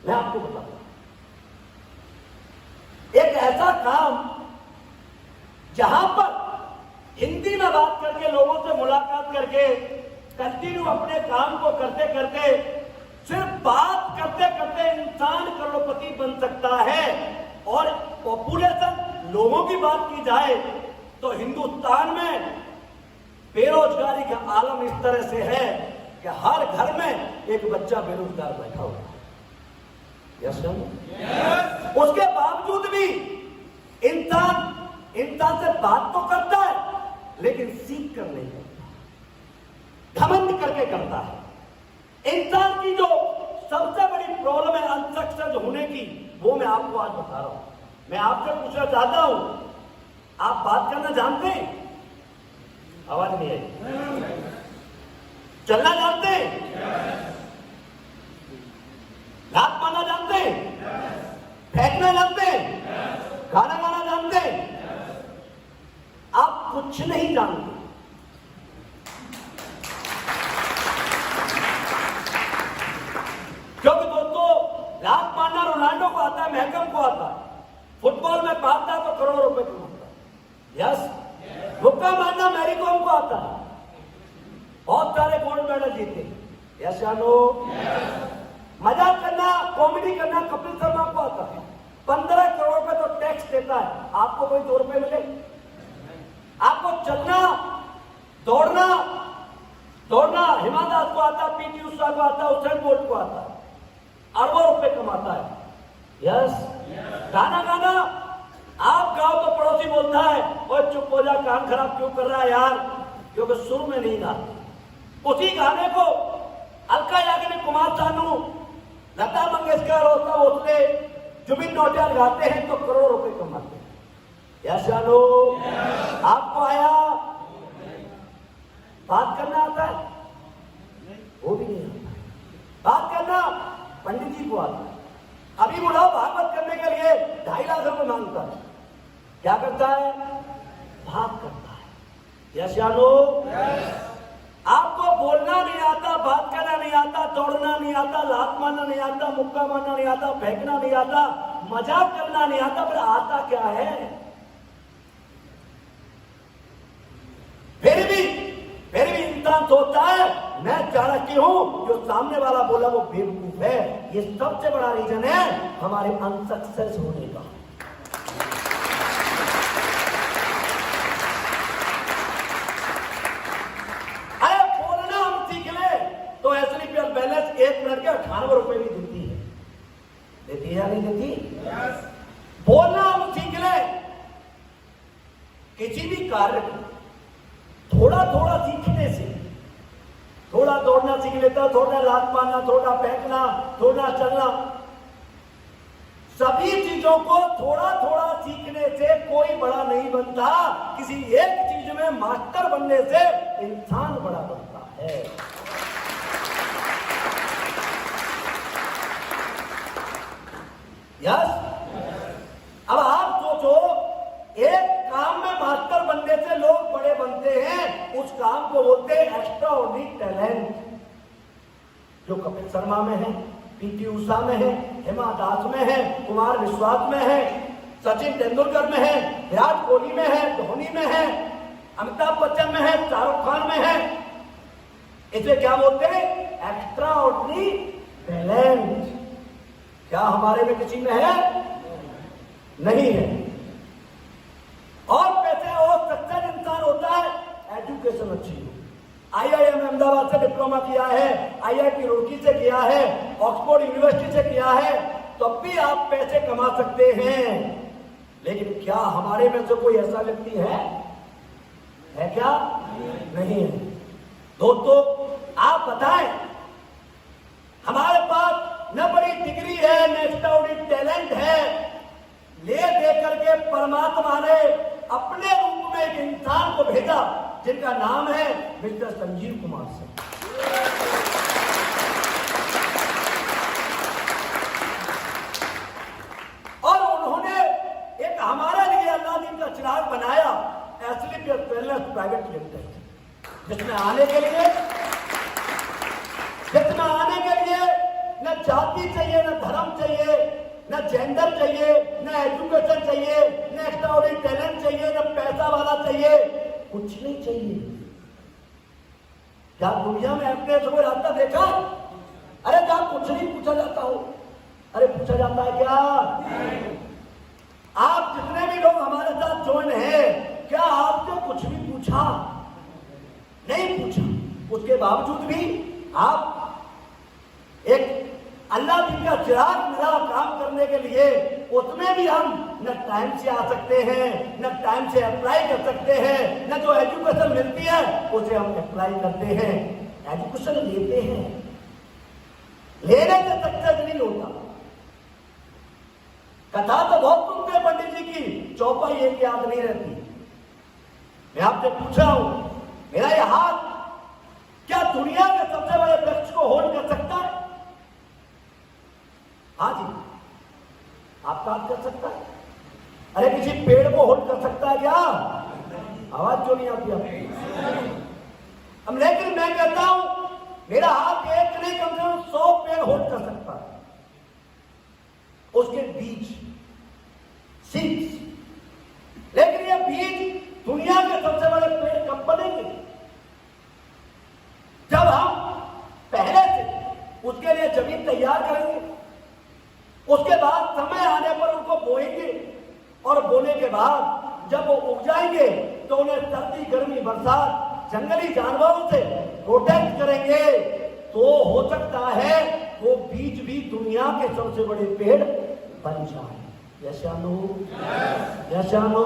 मैं आपको बताऊंगा एक ऐसा काम जहां पर हिंदी में बात करके लोगों से मुलाकात करके कंटिन्यू अपने काम को करते करते सिर्फ बात करते करते इंसान करोड़पति बन सकता है। और पॉपुलेशन लोगों की बात की जाए तो हिंदुस्तान में बेरोजगारी का आलम इस तरह से है कि हर घर में एक बच्चा बेरोजगार बैठा हुआ है। yes, उसके बावजूद भी इंसान से बात तो करता है लेकिन सीख कर नहीं करता, घमंड करके करता है। इंसान की जो सबसे बड़ी प्रॉब्लम है अनसक्सेस होने की, वो मैं आपको आज बता रहा हूं। मैं आपसे पूछना चाहता हूं, आप बात करना जानते हैं? आवाज नहीं आई। चलना जानते हैं? लात मारना जानते हैं? फेंकना जानते हैं? गाना गाना जानते हैं? आप कुछ नहीं जानते। क्योंकि दोस्तों लात मारना रोनाल्डो को आता है, महकम को आता है, फुटबॉल में पाता तो करोड़ रुपए कमाता है। यस, मुक्का मारना मैरी कॉम को आता है, बहुत सारे गोल्ड मेडल जीते। यस या नो? मजाक करना, कॉमेडी करना कपिल शर्मा को आता है। 15 करोड़ रुपए तो टैक्स देता है, आपको कोई 2 रुपए मिले? आपको चलना दौड़ना हिमा दास को आता, पीटी उषा को आता, उसेन बोल्ट को आता, अरबों रुपए कमाता है। यस, गाना गाना आप गाओ तो पड़ोसी बोलता है और चुप हो जा, कान खराब क्यों कर रहा है यार, क्योंकि सुर में नहीं गाते। उसी गाने को अलका याग्निक, कुमार सानू, लता मंगेशकर, रोता भोसले, जुबिन नौटियाल गाते हैं तो करोड़ रुपए कमाते हैं। यस या नो? आपको आया? बात करना आता है? वो भी नहीं आता। बात करना पंडित जी को आता है। अभी बुलाओ भागवत करने के लिए 2.5 लाख रुपए मांगता है, क्या करता है? भाग करता है। यस या नो? आपको बोलना नहीं आता, बात करना नहीं आता, दौड़ना नहीं आता, लात मारना नहीं आता, मुक्का मारना नहीं आता, फेंकना नहीं आता, मजाक करना नहीं आता, पर आता क्या है? फिर भी इंसान सोचता है मैं चाणक्य हूं, जो सामने वाला बोला वो बेवकूफ है। ये सबसे बड़ा रीजन है हमारे अनसक्सेस होने का। अरे बोलना हम सीख ले तो एसलीपीएल बैलेंस 1 मिनट के 98 रुपए भी देती है। देती है या नहीं देती? बोलना हम सीख ले, किसी भी कार्य को थोड़ा थोड़ा सीखने से, थोड़ा दौड़ना सीख लेता, थोड़ा लात मारना, थोड़ा फेंकना, थोड़ा चलना, सभी चीजों को थोड़ा थोड़ा सीखने से कोई बड़ा नहीं बनता। किसी एक चीज में मास्टर बनने से इंसान बड़ा बनता है। यस? अब आप सोचो, एक काम में मास्टर बनने से लोग बड़े बनते हैं, उस काम को बोलते हैं एक्स्ट्राऑर्डिनरी टैलेंट। जो कपिल शर्मा में है, पीटी उषा में है, हिमा दास में है, कुमार विश्वास में है, सचिन तेंदुलकर में है, विराट कोहली में है, धोनी में है, अमिताभ बच्चन में है, शाहरुख खान में है। इसे क्या बोलते हैं? Extraordinary talent. क्या हमारे में किसी में है? नहीं है। और पैसे और सक्सेस इंसान होता है एजुकेशन अच्छी हो। आईआईएम अहमदाबाद से डिप्लोमा किया है, आईआईटी रुड़की से किया है, ऑक्सफोर्ड यूनिवर्सिटी से किया है, तब भी आप पैसे कमा सकते हैं। लेकिन क्या हमारे में से कोई ऐसा व्यक्ति है क्या? नहीं है। दोस्तों आप बताएं, हमारे पास न बड़ी डिग्री है, न एक्स्ट्राऑर्डिनरी टैलेंट है, ले दे करके परमात्मा ने अपने रूप में एक इंसान को भेजा जिनका नाम है मिस्टर संजीव कुमार सिंह। और उन्होंने एक हमारे लिए अल्लाह दिन का चिराग बनाया, एसलीपीएल पैलेस प्राइवेट लिमिटेड, जिसमें आने के लिए न जाति चाहिए, न धर्म न जेंडर चाहिए, न एजुकेशन चाहिए, न एक्स्ट्राऑर्डिनरी टैलेंट चाहिए, न पैसा वाला चाहिए, कुछ नहीं चाहिए। क्या दुनिया में अपने कोई रास्ता देखा? अरे क्या कुछ नहीं पूछा जाता हो? अरे पूछा जाता है क्या? आप जितने भी लोग हमारे साथ ज्वाइन हैं, क्या आपने कुछ भी पूछा? नहीं पूछा। उसके बावजूद भी आप एक अल्लाह जी का चिराग मिला काम करने के लिए, उसमें भी हम न टाइम से आ सकते हैं, न टाइम से अप्लाई कर सकते हैं, न जो एजुकेशन मिलती है उसे हम अप्लाई करते हैं। एजुकेशन लेते हैं, लेने से सक्सेस नहीं होता। कथा तो बहुत सुनते हैं पंडित जी की, चौपाई एक याद नहीं रहती। मैं आपसे पूछा हूं, मेरा यह हाथ क्या दुनिया के सबसे बड़े वृक्ष को होल्ड कर सकता है? हाँ जी, आपका हाथ कर सकता है? अरे किसी पेड़ को होल्ड कर सकता है क्या? आवाज क्यों नहीं आती आपकी? अब लेकिन मैं कहता हूं, मेरा हाथ एक नहीं कम से कम 100 पेड़ होल्ड कर सकता है। उसके बीज सीड्स, लेकिन ये बीज दुनिया के सबसे बड़े पेड़ कब बनेंगे? जब हम पहले से उसके लिए जमीन तैयार करेंगे, उसके बाद समय आने पर उनको बोएंगे, और बोने के बाद जब वो उग जाएंगे तो उन्हें सर्दी, गर्मी, बरसात, जंगली जानवरों से प्रोटेक्ट करेंगे, तो हो सकता है वो बीज भी दुनिया के सबसे बड़े पेड़ बन जाए। यशानो, यशानो।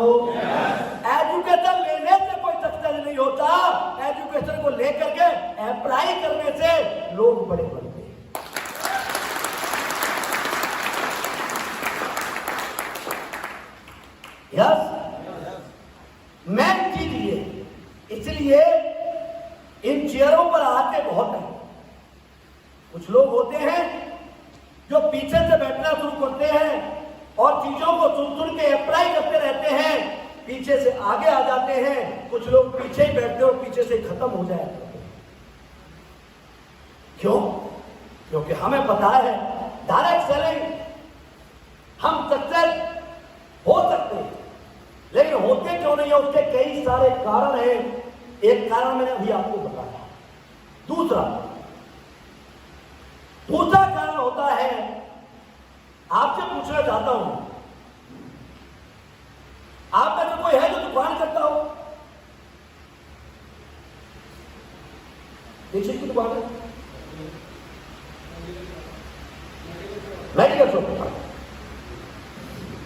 एजुकेशन लेने से कोई सक्सेस नहीं होता, एजुकेशन को लेकर के अप्लाई करने से लोग बड़े बनते हैं। यस, मेन चीज ये, इसलिए इन चेयरों पर आते बहुत हैं। कुछ लोग होते हैं जो पीछे से बैठना शुरू करते हैं और चीजों को सुन के अप्लाई करते रहते हैं, पीछे से आगे आ जाते हैं। कुछ लोग पीछे ही बैठते और पीछे से खत्म हो जाए। क्यों? क्योंकि हमें पता है डायरेक्ट सेलिंग हम सक्सेस हो सकते हैं, लेकिन होते क्यों नहीं है? उसके कई सारे कारण हैं। एक कारण मैंने अभी आपको बताया। दूसरा कारण होता है, आपसे पूछना चाहता हूं, आप में से कोई है जो दुकान करता हो? देखिए की दुकान है, मेडिकल शॉप।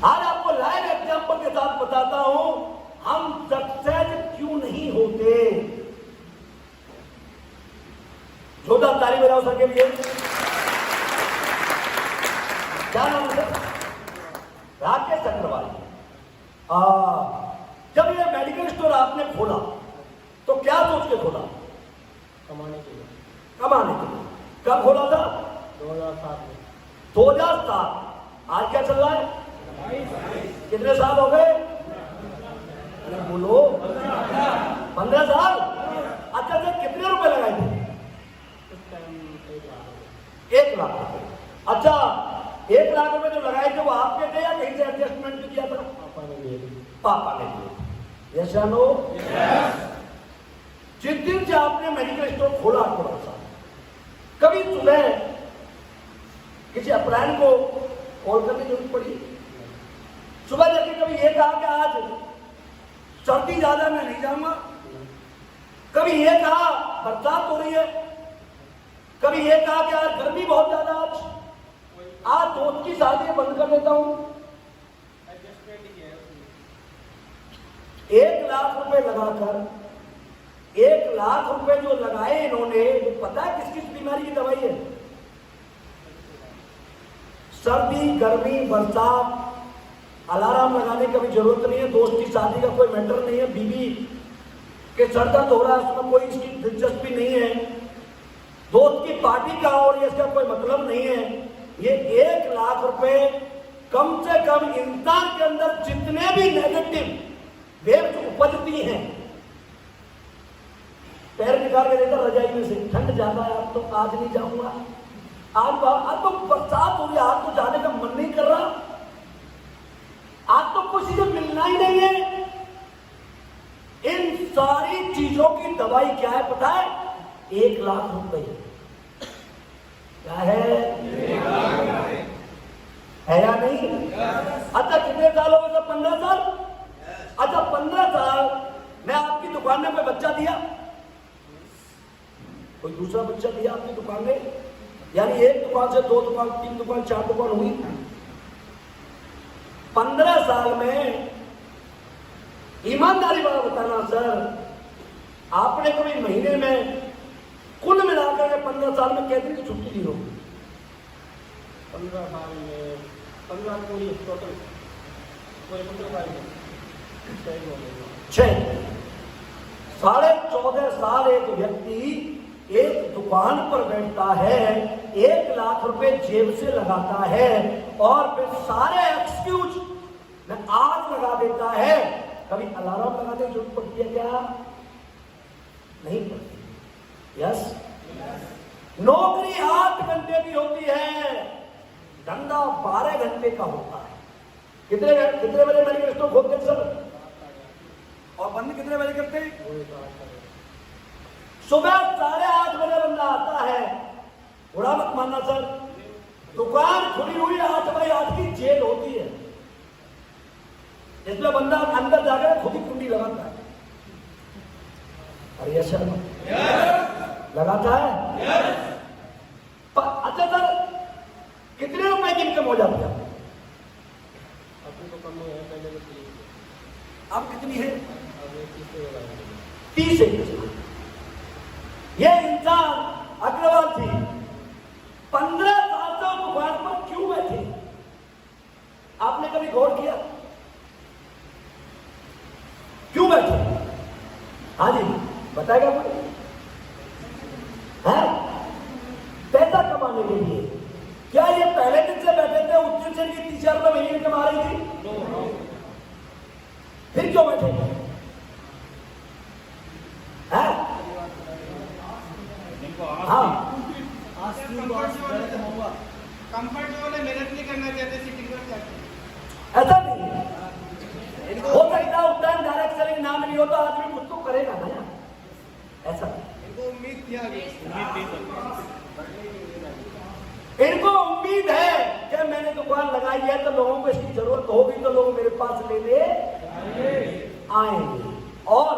आज आपको लाइव एग्जांपल के साथ बताता हूं हम सक्सेस क्यों नहीं होते। जोरदार ताली बजाओ सर के लिए। क्या नाम है? राकेश चक्रवाली। जब ये मेडिकल स्टोर आपने खोला तो क्या सोच के खोला? कमाने के लिए। कमाने के लिए। कब खोला था? 2007 में। 2007। आज क्या चल रहा है? कितने साल हो गए? अरे बोलो। 15 साल। अच्छा तो कितने रुपए लगाए थे? 1 लाख रुपए। अच्छा, 1 लाख रुपए जो लगाए थे वो आपके थे या कहीं से एडजस्टमेंट किया था? पापा ने दिए। पापा ने दिए। यस या नो? जिस दिन से आपने मेडिकल स्टोर खोला थोड़ा सा, कभी सुबह किसी अपलायन को कॉल करने की जरूरत पड़ी? सुबह जाके कभी ये कहा कि आज सर्दी ज्यादा मैं नहीं जाऊंगा? कभी ये कहा बरसात हो रही है? कभी ये कहा कि आज गर्मी बहुत ज्यादा, आज दोस्त की शादी बंद कर देता हूं? 1 लाख रुपए लगाकर, 1 लाख रुपए जो लगाए इन्होंने, वो पता है किस किस बीमारी की दवाई है? सर्दी, गर्मी, बरसात। अलार्म लगाने की भी जरूरत नहीं है, दोस्त की शादी का कोई मैटर नहीं है, बीवी के सर दर्द हो रहा है उसमें कोई इसकी दिलचस्पी नहीं है, दोस्त की पार्टी का और इसका कोई मतलब नहीं है। ये 1 लाख रुपए कम से कम इंसान के अंदर जितने भी नेगेटिव वेव्स उपजती हैं, पैर निकाल के देता रजाई में से, ठंड ज्यादा है अब तो आज नहीं जाऊंगा, आज तो बरसात हो रही है, आज तो जाने का मन नहीं कर रहा, इतना ही नहीं है, इन सारी चीजों की दवाई क्या है पता है? 1 लाख रुपए। क्या है? या नहीं? अच्छा कितने साल हो गए? तो 15 साल। अच्छा 15 साल मैं आपकी दुकान में कोई बच्चा दिया, कोई दूसरा बच्चा दिया आपकी दुकान में? यानी 1 दुकान से 2 दुकान, 3 दुकान, 4 दुकान हुई। 15 साल में ईमानदारी बात बताना सर, आपने कभी महीने में कुल मिलाकर के 15 साल में कितने की छुट्टी ली होगी? 15 साल में 15 पूरी टोटल पूरे 15 साल में 6 14.5 साल एक व्यक्ति एक दुकान पर बैठता है, 1 लाख रुपए जेब से लगाता है और फिर सारे एक्सक्यूज में आग लगा देता है। कभी अलार्म लगाने की जरूरत पड़ती है क्या? नहीं पड़ती। यस, नौकरी 8 घंटे की होती है, धंधा 12 घंटे का होता है। कितने बजे मेडिकल स्टोर खोलते हैं सर? और बंद कितने बजे करते हैं? सुबह 8:30 बजे बंदा आता है। बुरा मत मानना सर, दुकान खुली हुई 8 बाई 8 की जेल होती है, इसमें बंदा अंदर जाकर खुद ही कुंडी लगाता है। अरे यस लगाता है। अच्छा सर, कितने रुपए की इनकम हो जाती है? अभी तो कम है, पहले तो 30 अब कितनी है? अब 30 है। ये इंसान अग्रवाल जी 15 साल से दुकान पर क्यों बैठे? आपने कभी गौर किया क्यों बैठे? हाँ जी बताएगा कोई? है पैसा कमाने के लिए। क्या ये पहले दिन से बैठे थे? उस दिन से इनकी 30,000 रुपए महीने की कमा रही थी, फिर क्यों बैठे? हाँ कंफर्टेबल है, मेहनत नहीं करना चाहते, सिटिंग पर चाहते। ऐसा नहीं है, हो सकता है उस टाइम डायरेक्ट सेलिंग ना मिली हो तो आदमी कुछ तो करेगा ना यार, ऐसा इनको उम्मीद थी आगे, इनको उम्मीद है कि मैंने दुकान लगाई है तो लोगों को इसकी जरूरत होगी तो लोग मेरे पास लेने आएंगे। और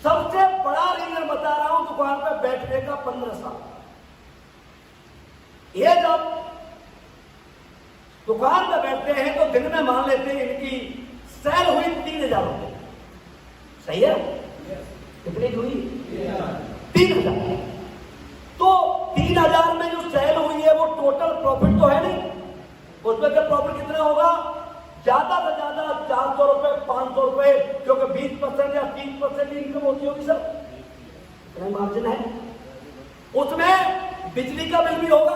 सबसे बड़ा रीजन बता रहा हूं दुकान पर बैठने का 15 साल। ये जब दुकान पर बैठते हैं तो दिन में मान लेते हैं इनकी सेल हुई 3,000 रुपए। सही है? कितनी हुई? 3,000। तो 3,000 में जो सेल हुई है वो टोटल प्रॉफिट तो है नहीं, उसमें से प्रॉफिट कितना होगा? ज्यादा से ज्यादा 400 रुपए, 500 रुपए, क्योंकि 20% या 30% की इनकम होती होगी सर, इतना मार्जिन है। उसमें बिजली का बिल भी होगा,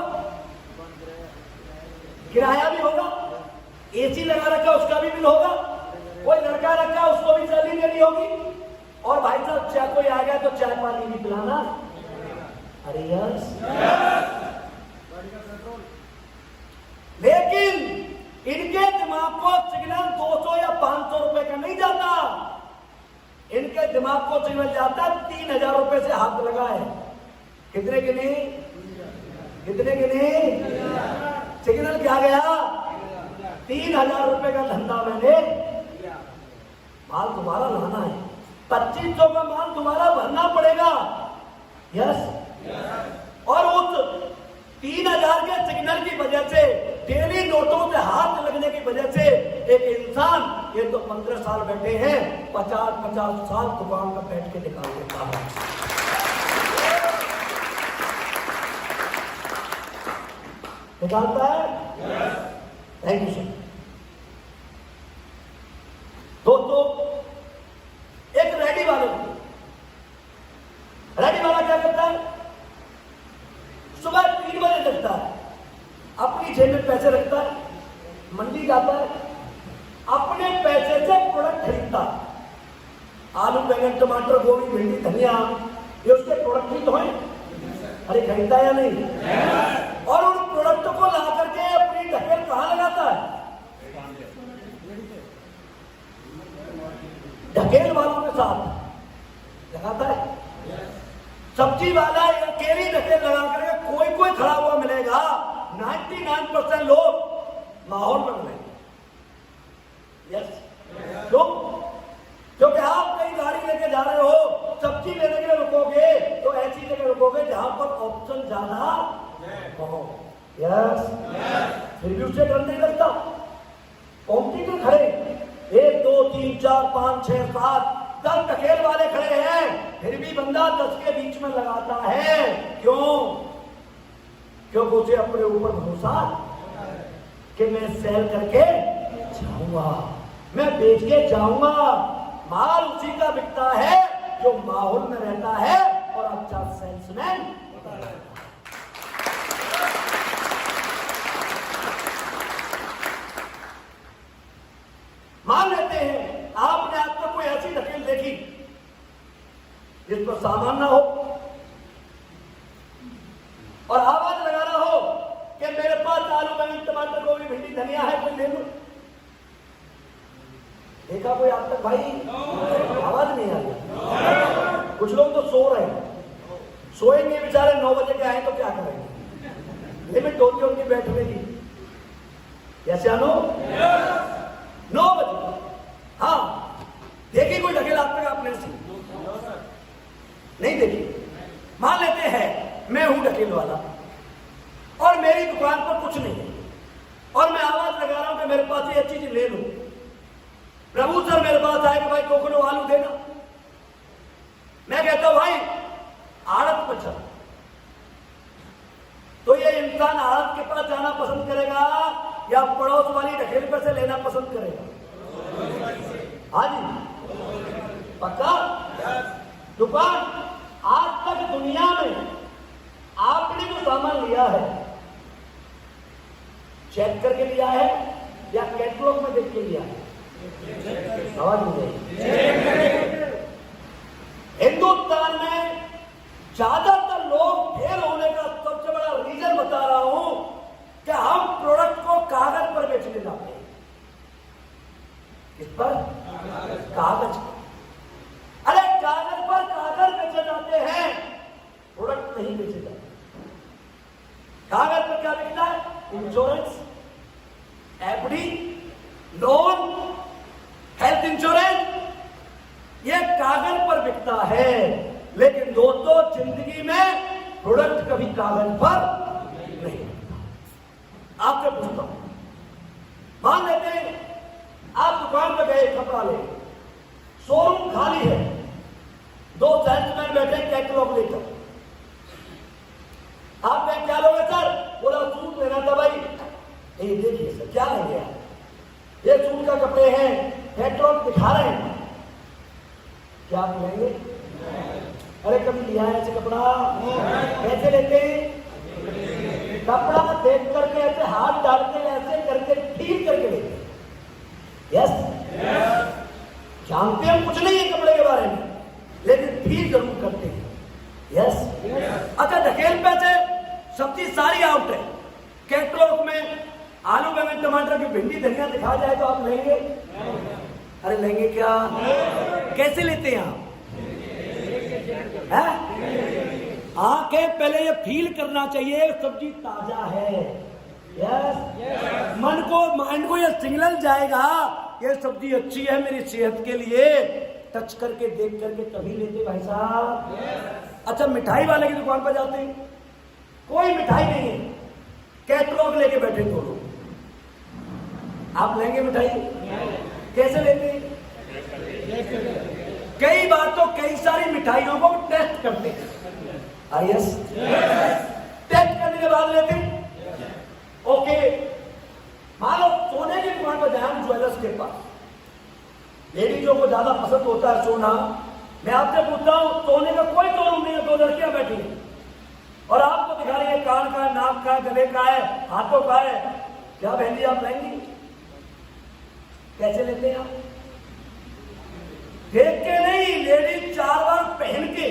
किराया भी होगा, एसी लगा रखा उसका भी बिल होगा, कोई लड़का रखा उसको भी सैलरी देनी होगी, और भाई साहब चाय कोई आ गया तो चाय पानी भी पिलाना। अरे यस, लेकिन इनके दिमाग को सिग्नल 200 या 500 रुपए का नहीं जाता, इनके दिमाग को सिग्नल जाता 3,000 रुपए से हाथ लगाए। कितने गिने? कितने गिने? सिग्नल क्या गया? 3,000 रुपए का धंधा मैंने, माल तुम्हारा लाना है, 2500 का माल तुम्हारा भरना पड़ेगा। यस, और उस 3,000 के सिग्नल की वजह से, डेली नोटों से हाथ लगने की वजह से एक इंसान, ये तो 15 साल बैठे हैं, 50-50 साल दुकान पर बैठ के निकाल देता है। निकालता है। Thank you sir. दोस्तों, एक रेडी वाला क्या करता है? सुबह 3 बजे लगता है, अपनी जेब में पैसे रखता है, मंडी जाता है, अपने पैसे से प्रोडक्ट खरीदता है। आलू, बैंगन, टमाटर, गोभी, भिंडी, धनिया, ये उसके प्रोडक्ट ही तो हैं। अरे खरीदता है या नहीं? और उन प्रोडक्ट को ला करके अपनी ढकेल कहां लगाता है? सब्जी वाला अकेली ढकेल लगा करके कोई खड़ा हुआ मिलेगा, 99% लोग माहौल में मिलेंगे। यस, क्योंकि आप कहीं गाड़ी लेके जा रहे हो, सब्जी लेने के लिए रुकोगे तो ऐसी जगह रुकोगे जहां पर ऑप्शन ज्यादा हो। यस, फिर भी उसे डर नहीं लगता। कॉम्पिटिटर खड़े 1 2 3 4 5 6 7 10 ढकेल वाले खड़े हैं, फिर भी बंदा 10 के बीच में लगाता है। क्यों? क्योंकि उसे अपने ऊपर भरोसा कि मैं सेल करके जाऊंगा, मैं बेच के जाऊंगा। माल उसी का बिकता है जो माहौल में रहता है और अच्छा सेल्समैन होता है। मान लेते हैं आपने आज तक कोई ऐसी ढकेल देखी जिस पर सामान ना हो और आवाज लगाना हो कि मेरे पास आलू बैंगन टमाटर गोभी भिंडी धनिया है, कोई ले लो। देखा कोई आज तक भाई? आवाज नहीं आ रही। कुछ लोग तो सो रहे हैं, सोएंगे बेचारे, 9 बजे के आए तो क्या करेंगे? लिमिट होती है उनकी बैठने की। कैसे आनो? 9 बजे। हाँ, देखी कोई ढकेल आज तक आपने सी? नहीं देखी। मान लेते हैं मैं हूं ढकेल वाला और मेरी दुकान पर कुछ नहीं है और मैं आवाज लगा रहा हूं कि मेरे पास ये चीज ले लो। प्रभु सर मेरे पास आए कि भाई 2 किलो आलू देना। मैं कहता हूं भाई आड़त पर चल, तो ये इंसान आड़त के पास जाना पसंद करेगा या पड़ोस वाली ढकेल पर से लेना पसंद करेगा? हाँ जी, पक्का? दुकान आज तक दुनिया में आपने जो सामान लिया है चेक करके लिया है या कैटलॉग में देख के लिया है? आवाज नहीं। हिंदुस्तान में ज्यादातर लोग फेल होने का सबसे बड़ा रीजन बता रहा हूं कि हम प्रोडक्ट को कागज पर बेचने जाते हैं। इस पर कागज पर, अरे कागज पर कागज बेचे जाते हैं, प्रोडक्ट नहीं बेचे जाते। कागज पर क्या बिकता है? Insurance, FD, loan, health insurance, ये कागज पर बिकता है। लेकिन दोस्तों जिंदगी में प्रोडक्ट कभी कागज पर नहीं बिकता। आपसे पूछता हूं, मान लेते हैं आप दुकान पर गए कपड़ा ले, शोरूम खाली है, 2 सेल्समैन बैठे कैटलॉग लेकर। आप कहें क्या लोगे सर? बोला सूट लेना था भाई। ये देखिए सर क्या लेंगे आप? ये सूट का कपड़े हैं, कैटलॉग दिखा रहे हैं, क्या आप लेंगे? अरे कभी लिया है ऐसे कपड़ा? कैसे लेते हैं? कपड़ा देख करके ऐसे हाथ डाल के ऐसे करके ठीक करके लेते। यस, जानते हम कुछ नहीं है कपड़े के बारे में, लेकिन फील जरूर करते हैं। यस, अच्छा ढकेल पे से सब्जी सारी आउट है, कैटलॉग में आलू बैंगन टमाटर की भिंडी धनिया दिखा जाए तो आप लेंगे? अरे लेंगे क्या? कैसे लेते हैं आप? आके पहले ये फील करना चाहिए सब्जी ताजा है। यस, मन को माइंड को ये सिग्नल जाएगा ये सब्जी अच्छी है मेरी सेहत के लिए, टच करके देख करके तभी लेते भाई साहब। अच्छा मिठाई वाले की दुकान पर जाते हैं, कोई मिठाई नहीं है, कैटलॉग लेके बैठे दो लोग, आप लेंगे मिठाई? कैसे लेते? कई बार तो कई सारी मिठाइयों को टेस्ट करते हैं। यस, टेस्ट करने के बाद लेते ओके। मान लो सोने की दुकान पर जाए ज्वेलर्स के पास, लेडीजों को ज्यादा पसंद होता है सोना। मैं आपसे पूछता हूं सोने का कोई शोरूम नहीं है, 2 लड़कियां बैठी हैं और आपको दिखा रही है कान का है, नाक का है, गले का है, हाथों का है, क्या बहन जी आप लेंगी? कैसे लेते हैं आप? देख के नहीं, लेडीज 4 बार पहन के।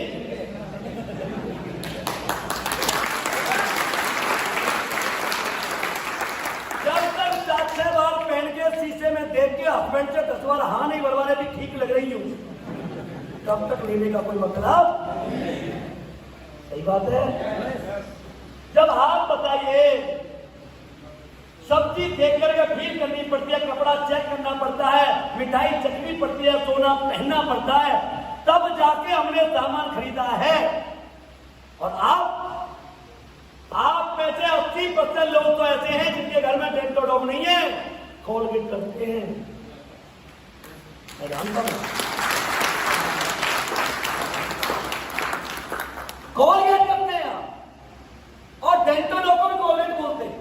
जब तक 4-6 बार पहन के शीशे में देख के हस्बैंड से 10 बार हाँ नहीं बरवाने भी ठीक लग रही हूं, तब तक लेने का कोई मतलब। बात है? जब आप बताइए सब्जी देख करके फील करनी पड़ती है, कपड़ा चेक करना पड़ता है, मिठाई चखनी पड़ती है, सोना पहनना पड़ता है, तब जाके हमने सामान खरीदा है। और आप में से 80% लोग तो ऐसे हैं जिनके घर में डेंटो डॉग नहीं है, कोलगेट करते हैं। मैं जानता हूं कोलगेट करते हैं आप, और डेंटो डॉग को भी कोलगेट बोलते हैं।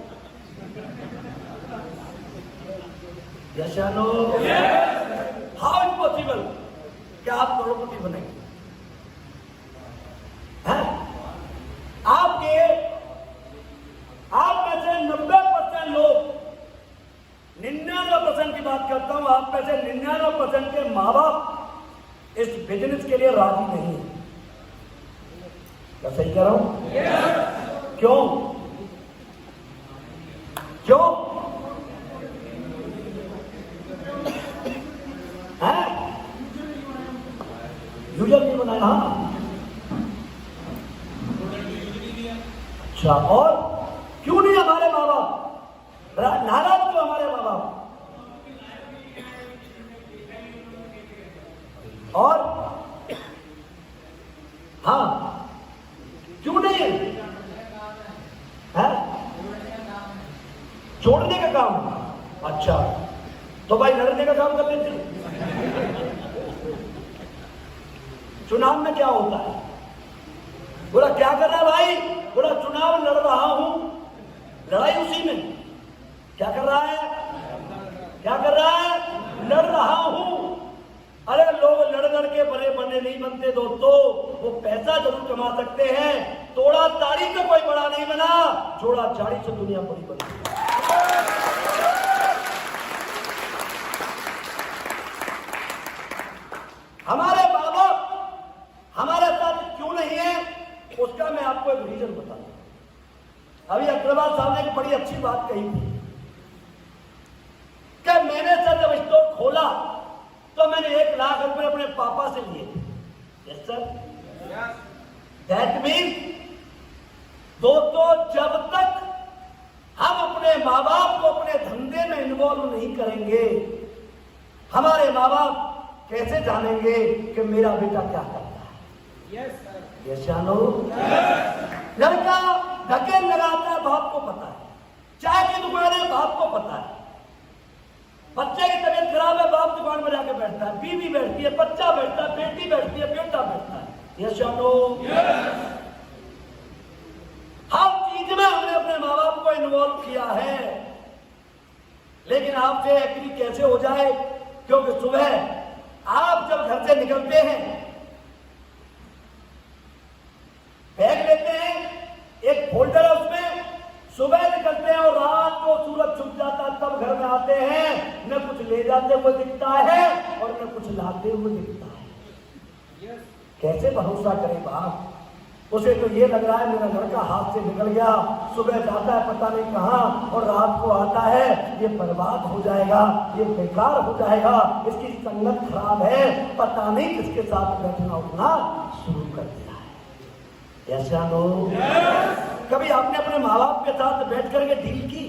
यशानो हाउ इज पॉसिबल कि आप करोड़पति बनेंगे? आप में से 90% लोग, 99% की बात करता हूं, आप में से 99% के माँ बाप इस बिजनेस के लिए राजी नहीं है। क्या सही कह रहा हूं? क्यों? यूजर नहीं बनाया। हाँ, अच्छा, और क्यों नहीं हमारे माँ बाप नाराज? क्यों हमारे माँ बाप? और हाँ, क्यों नहीं है? छोड़ने का काम। अच्छा, तो भाई लड़ने का काम कर लेते। चुनाव में क्या होता है? बोला क्या कर रहा है भाई? बोला चुनाव लड़ रहा हूं। लड़ाई उसी में क्या कर रहा है? क्या कर रहा है? लड़ रहा हूं। अरे लोग लड़ के बड़े बने नहीं बनते दोस्तों, वो पैसा जरूर कमा सकते हैं। तोड़ा ताड़ी से कोई बड़ा नहीं बना, जोड़ा झाड़ी से दुनिया बड़ी बनी। हमारे माँ बाप हमारे साथ क्यों नहीं है, उसका मैं आपको एक रीजन बताऊं। अभी अग्रवाल साहब ने एक बड़ी अच्छी बात कही थी कि मैंने सर जब स्टोर खोला तो मैंने 1 लाख रुपए अपने पापा से लिए थे। यस सर, दैट मीन दोस्तों, जब तक हम अपने माँ बाप को अपने धंधे में इन्वॉल्व नहीं करेंगे, हमारे माँ बाप कैसे जानेंगे कि मेरा बेटा क्या करता है? यस या नो? लड़का धकेल लगाता है, बाप को पता है। चाय की दुकान है, बाप को पता है। बच्चे की तबीयत खराब है, बाप दुकान में जाके बैठता है, बीवी बैठती है, बच्चा बैठता है, बेटी बैठती है, बेटा बैठता है। यस या नो? हर चीज में हमने अपने माँ बाप को इन्वॉल्व किया है। लेकिन आपसे एग्री कैसे हो जाए? क्योंकि सुबह आप जब घर से निकलते हैं, बैग लेते हैं, एक फोल्डर है उसमें, सुबह निकलते हैं और रात को सूरज छुप जाता है, तब घर में आते हैं, न कुछ ले जाते हुए दिखता है और न कुछ लाते हुए दिखता है। कैसे भरोसा करें बाप? उसे तो ये लग रहा है मेरा लड़का हाथ से निकल गया, सुबह जाता है पता नहीं कहां और रात को आता है, ये बर्बाद हो जाएगा, ये बेकार हो जाएगा, इसकी संगत खराब है, पता नहीं किसके साथ बैठना उठना शुरू कर दिया है। ऐसा नो? कभी आपने अपने माँ बाप के साथ बैठ करके डील की?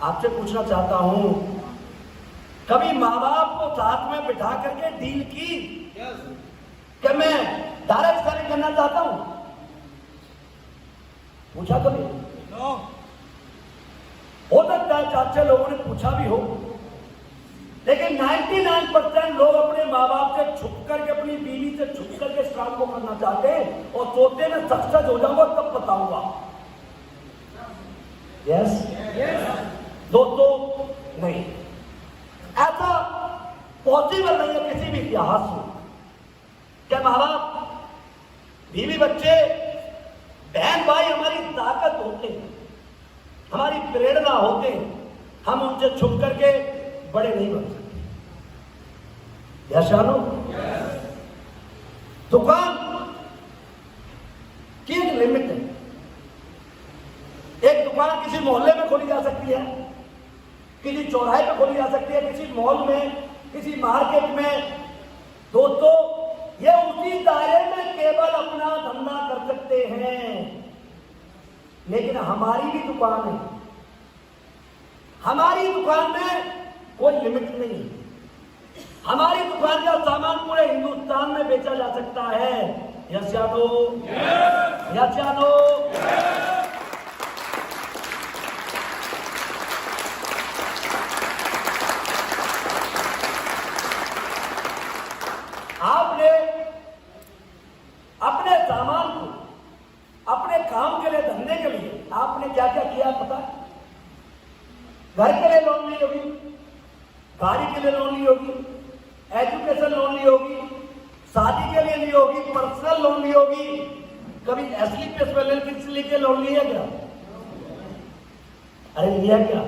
आपसे पूछना चाहता हूं, कभी माँ बाप को साथ में बिठा करके डील की कि मैं डायरेक्ट सेलिंग करना चाहता हूं? पूछा कभी? हो सकता है 4-6 लोगों ने पूछा भी हो, लेकिन 99% लोग अपने माँ बाप से छुप करके, अपनी बीवी से छुप करके इस काम को करना चाहते हैं और सोचते हैं सक्सेस हो जाऊंगा तब बताऊंगा। यस? दोस्तों नहीं, ऐसा पॉसिबल नहीं है किसी भी इतिहास में। क्या माँ बाप, बीवी, बच्चे, बहन भाई हमारी ताकत होते हैं, हमारी प्रेरणा होते हैं, हम उनसे छुप करके बड़े नहीं बन सकते। यशानो? दुकान की एक लिमिट है। एक दुकान किसी मोहल्ले में खोली जा सकती है, किसी चौराहे पे खोली जा सकती है, किसी मॉल में, किसी मार्केट में। दोस्तों ये उसी दायरे में केवल अपना धंधा कर सकते हैं। लेकिन हमारी भी दुकान है, हमारी दुकान में कोई लिमिट नहीं है। हमारी दुकान का सामान पूरे हिंदुस्तान में बेचा जा सकता है। यस या नो? यस या नो? आपने अपने सामान को, अपने काम के लिए, धंधे के लिए आपने क्या क्या किया पता है? घर के लिए लोन ली होगी, गाड़ी के लिए लोन ली होगी, एजुकेशन लोन ली होगी, शादी के लिए ली होगी, पर्सनल लोन ली होगी। कभी एसली के लोन लिया क्या? अरे लिया क्या?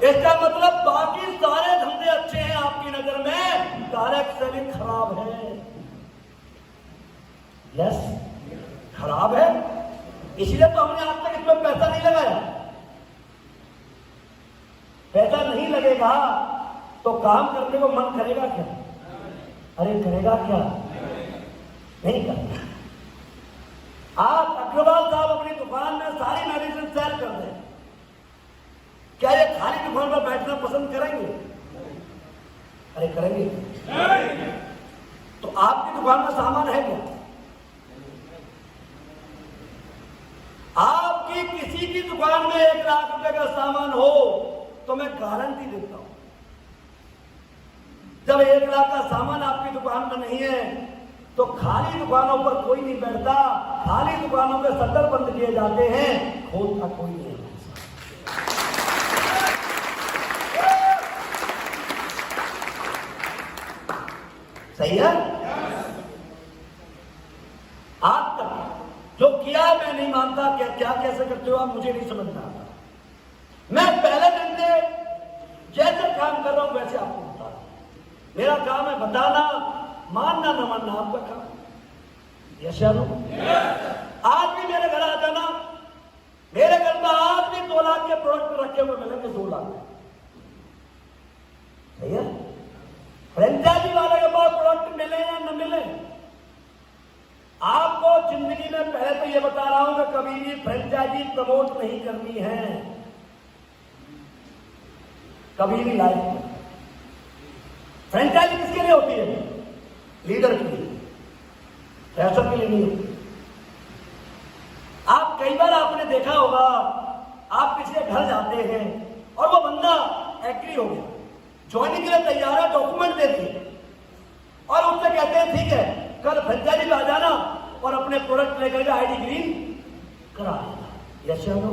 इसका मतलब बाकी सारे धंधे अच्छे हैं आपकी नजर में, डायरेक्ट सेलिंग खराब है। यस, खराब है। इसलिए तो हमने आज तक इसमें पैसा नहीं लगाया। पैसा नहीं लगेगा तो काम करने को मन करेगा क्या? अरे करेगा क्या? नहीं करेगा। आप अग्रवाल साहब अपनी दुकान में सारी मेडिसिन सेल कर दें, क्या ये खाली दुकान पर बैठना पसंद करेंगे? अरे करेंगे? तो आपकी दुकान में सामान है क्या? आपकी किसी की दुकान में 1 लाख रुपए का सामान हो तो मैं गारंटी देता हूं, जब 1 लाख का सामान आपकी दुकान में नहीं है तो खाली दुकानों पर कोई नहीं बैठता, खाली दुकानों के शटर बंद किए जाते हैं, खोलता कोई नहीं है। सही है? आज तक जो किया मैं नहीं मानता, क्या कैसे करते हो आप, मुझे नहीं समझना आता। मैं पहले दिन से जैसे काम कर रहा हूं वैसे आपको बता रहा हूं। मेरा काम है बताना, मानना न मानना आपका काम। यस या नो? आज भी मेरे घर आ जाना, मेरे घर में आज भी 2 लाख के प्रोडक्ट रखे हुए मिलेंगे, 2 लाख। सही है? फ्रेंचाइजी वाले के पास प्रोडक्ट मिले या न मिले, आपको जिंदगी में पहले तो ये बता रहा हूं कि कभी भी फ्रेंचाइजी प्रमोट नहीं करनी है, कभी भी लाइफ में। फ्रेंचाइजी किसके लिए होती है? लीडर के लिए, फ्रेशर के लिए नहीं होती। आप कई बार आपने देखा होगा, आप किसी के घर जाते हैं और वो बंदा एग्री हो गया, ज्वाइनिंग के लिए तैयार है, डॉक्यूमेंट दे दिए और उससे कहते हैं ठीक है कल फ्रेंचाइजी में आ जाना और अपने प्रोडक्ट लेकर के आईडी ग्रीन करा देना। यस या नो?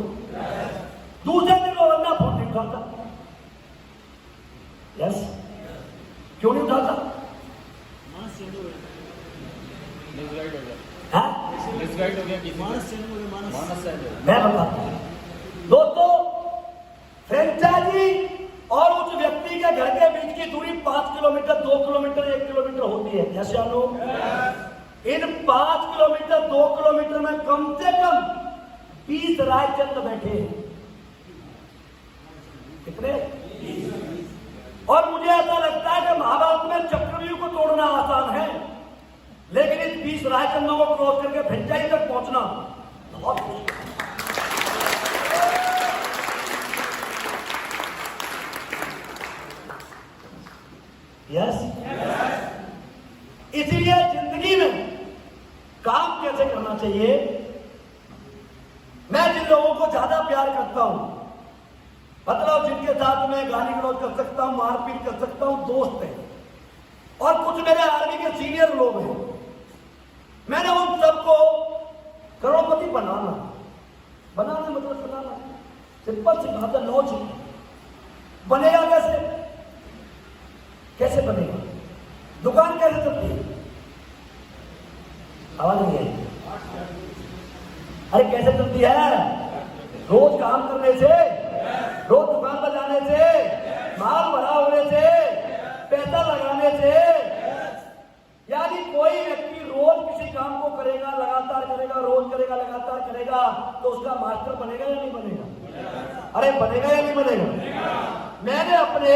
दूसरे दिन वो बंदा फोन नहीं उठाता। यस, क्यों नहीं उठाता? मैं बताता हूं दोस्तों, फ्रेंचाइजी और उस व्यक्ति के घर के बीच की दूरी 5 किलोमीटर, 2 किलोमीटर, 1 किलोमीटर होती है। यस या नो? इन 5 किलोमीटर, 2 किलोमीटर में कम से कम 20 रायचंद बैठे हैं। कितने? और मुझे ऐसा लगता है कि महाभारत में चक्रव्यूह को तोड़ना आसान है, लेकिन इन 20 रायचंदों को क्रॉस करके फ्रेंचाइजी तक पहुंचना बहुत मुश्किल है। यस? इसीलिए जिंदगी में काम कैसे करना चाहिए, मैं जिन लोगों को ज्यादा प्यार करता हूं, मतलब जिनके साथ में गाली गलौज कर सकता हूं, मारपीट कर सकता हूं, दोस्त हैं, और कुछ मेरे आर्मी के सीनियर लोग हैं, मैंने उन सबको करोड़पति बनाना मतलब बनाना सिंपल सी बात है, लॉजिक। बनेगा कैसे? कैसे बनेगा? दुकान कैसे चलती है? आवाज नहीं आई। अरे कैसे चलती है? रोज काम करने से, रोज दुकान पर जाने से, माल भरा होने से, पैसा लगाने से। यानी कोई व्यक्ति रोज किसी काम को करेगा, लगातार करेगा, रोज करेगा, लगातार करेगा, तो उसका मास्टर बनेगा या नहीं बनेगा? अरे बनेगा या नहीं बनेगा? मैंने अपने